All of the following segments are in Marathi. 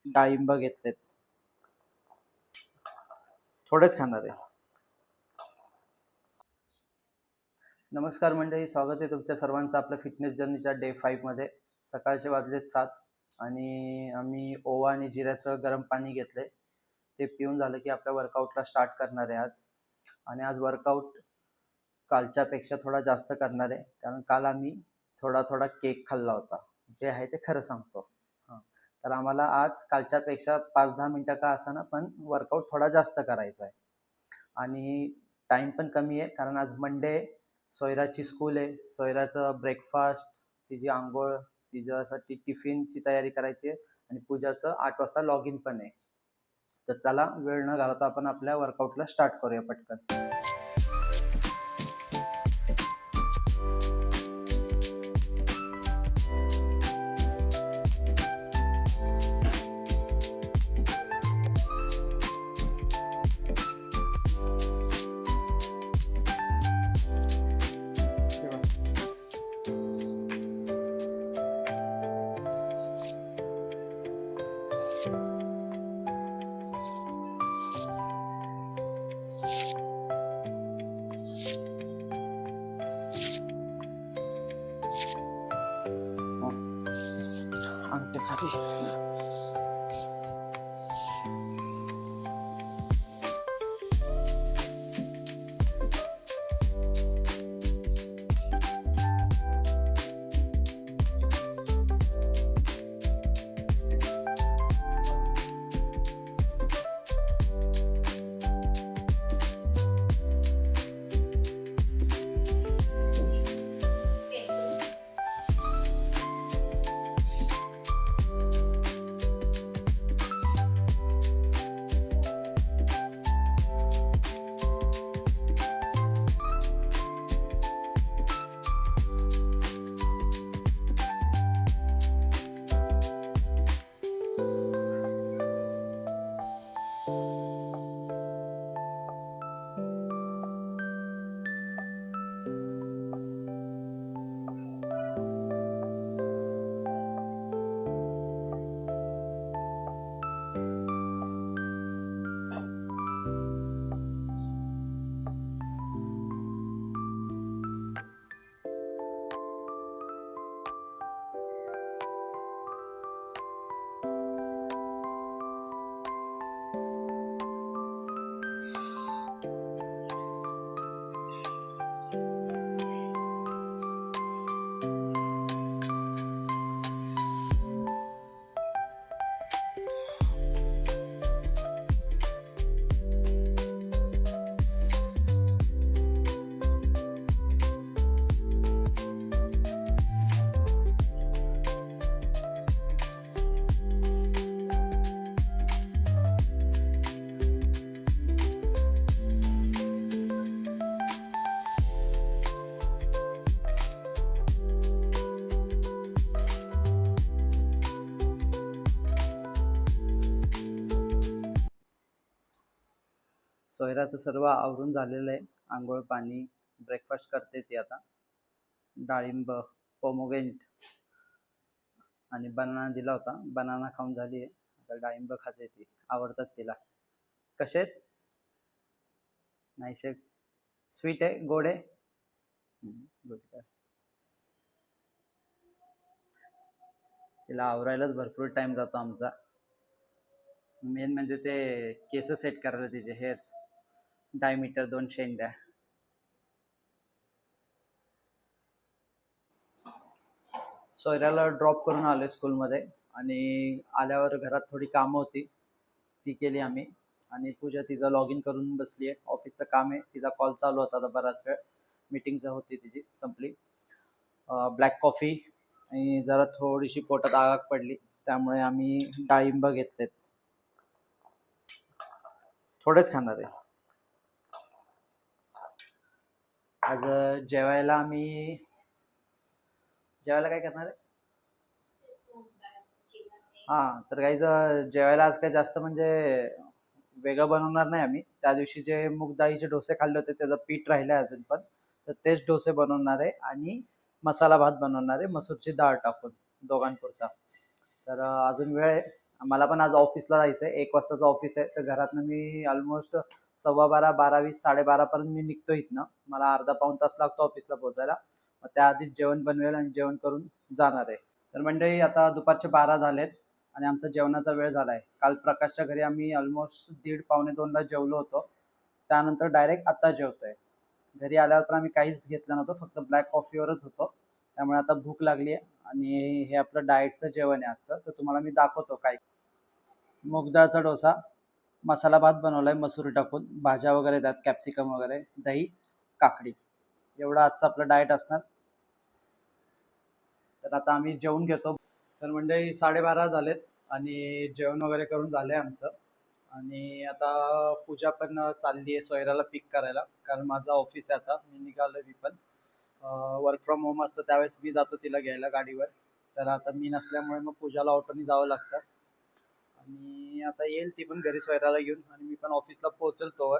डाळिंब घेतलेत, थोडेच खाणार आहे. नमस्कार मंडळी, स्वागत आहे तुमच्या सर्वांचं आपल्या फिटनेस जर्नीच्या डे 5 मध्ये. सकाळचे वाजलेत 7 आणि आम्ही ओवा आणि जिऱ्याचं गरम पाणी घेतलंय. ते पिऊन झालं की आपल्या वर्कआउटला स्टार्ट करणार आहे आज. आणि आज वर्कआउट कालच्यापेक्षा थोडा जास्त करणार आहे, कारण काल आम्ही थोडा थोडा केक खाल्ला होता. जे आहे ते खरं सांगतो. हां, तर आम्हाला आज कालच्यापेक्षा 5-10 मिनिटं का असेना पण वर्कआउट थोडा जास्त करायचा आहे. आणि टाइम पण कमी आहे, कारण आज मंडे, सोयराची स्कूल आहे. सोयराचं ब्रेकफास्ट, तिची आंघोळ, तिच्यासाठी टिफिनची तयारी करायची आहे आणि पूजाचं 8 वाजता लॉग इन पण आहे. तर चला, वेळ न घालवता आपण आपल्या वर्कआउटला स्टार्ट करूया पटकन. हे बस. अंगठे खाली. सोयराचं सर्व आवरून झालेलं आहे. आंघोळ पाणी, ब्रेकफास्ट करते ती आता. डाळिंब, पोमोग्रेनेट आणि बनाना दिला होता. बनाना खाऊन झाली आहे, आता डाळिंब खाते ती. आवडतात तिला. कसे आहेत? नाहीशे स्वीट आहे, गोड आहे. गुड. तिला आवरायलाच भरपूर टाइम जातो आमचा. मेन म्हणजे ते केस सेट करायला, तिचे हेअर्स, डायमीटर 2 शेंड्या. सोयऱ्याला ड्रॉप करून आलोय स्कूलमध्ये आणि आल्यावर घरात थोडी कामं होती, ती केली आम्ही. आणि पूजा तिचा लॉग इन करून बसली आहे. ऑफिसचं काम आहे, तिचा कॉल चालू होता आता बराच वेळ. मीटिंगचं होती, तिची संपली. ब्लॅक कॉफी आणि जरा थोडीशी पोटात आग पडली, त्यामुळे आम्ही डाळिंब घेतलेत, थोडेच खाणार आहे. आज जेवायला काय करणार आहे? हां, तर काही जेवायला आज काय जास्त म्हणजे वेगळं बनवणार नाही आम्ही. त्या दिवशी जे मूग डाळीचे डोसे खाल्ले होते त्याचं पीठ राहिलं आहे अजून पण, तर तेच डोसे बनवणार आहे आणि मसाला भात बनवणार आहे मसूरची डाळ टाकून, दोघांपुरता. तर अजून वेळ आहे. मला पण आज ऑफिसला जायचं आहे, 1 वाजताचं ऑफिस आहे. तर घरातनं मी ऑलमोस्ट 12:15, 12:20, 12:30पर्यंत मी निघतो इथनं. मला अर्धा पाऊण तास लागतो ऑफिसला पोहोचायला. मग त्याआधीच जेवण बनवेल आणि जेवण करून जाणार आहे. तर मंडळी आता दुपारचे 12 झालेत आणि आमचा जेवणाचा वेळ झाला आहे. काल प्रकाशच्या घरी आम्ही ऑलमोस्ट 1:30 पावणे 2ला जेवलो होतो. त्यानंतर डायरेक्ट आता जेवतोय. घरी आल्यावर पण आम्ही काहीच घेतलं नव्हतं, फक्त ब्लॅक कॉफीवरच होतो. त्यामुळे आता भूक लागली आहे आणि हे आपलं डाएटचं जेवण आहे आजचं. तर तुम्हाला मी दाखवतो काय. मूग डाळचा डोसा, मसाला भात बनवलाय मसुरी टाकून, भाज्या वगैरे त्यात कॅप्सिकम वगैरे, दही, काकडी, एवढं आजचं आपलं डाएट असणार. तर आता आम्ही जेवून घेतो. तर मंडळी 12:30 झालेत आणि जेवण वगैरे करून झालंय आमचं. आणि आता पूजा पण चालली आहे सोयराला पिक करायला, कारण माझं ऑफिस आहे आता. मी निघालोय मी पण. वर्क फ्रॉम होम असतं त्यावेळेस मी जातो तिला घ्यायला गाडीवर. तर आता मी नसल्यामुळे मग पूजाला ऑटोनी जावं लागतं. आणि आता येईल ती पण घरी सोयराला घेऊन आणि मी पण ऑफिसला पोहोचेल तोवर.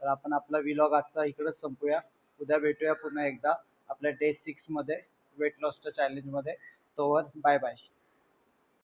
तर आपण आपला व्लॉग आजचा इकडेच संपूया. उद्या भेटूया पुन्हा एकदा आपल्या डे 6 मध्ये, वेट लॉसच्या चॅलेंजमध्ये. तोवर बाय बाय.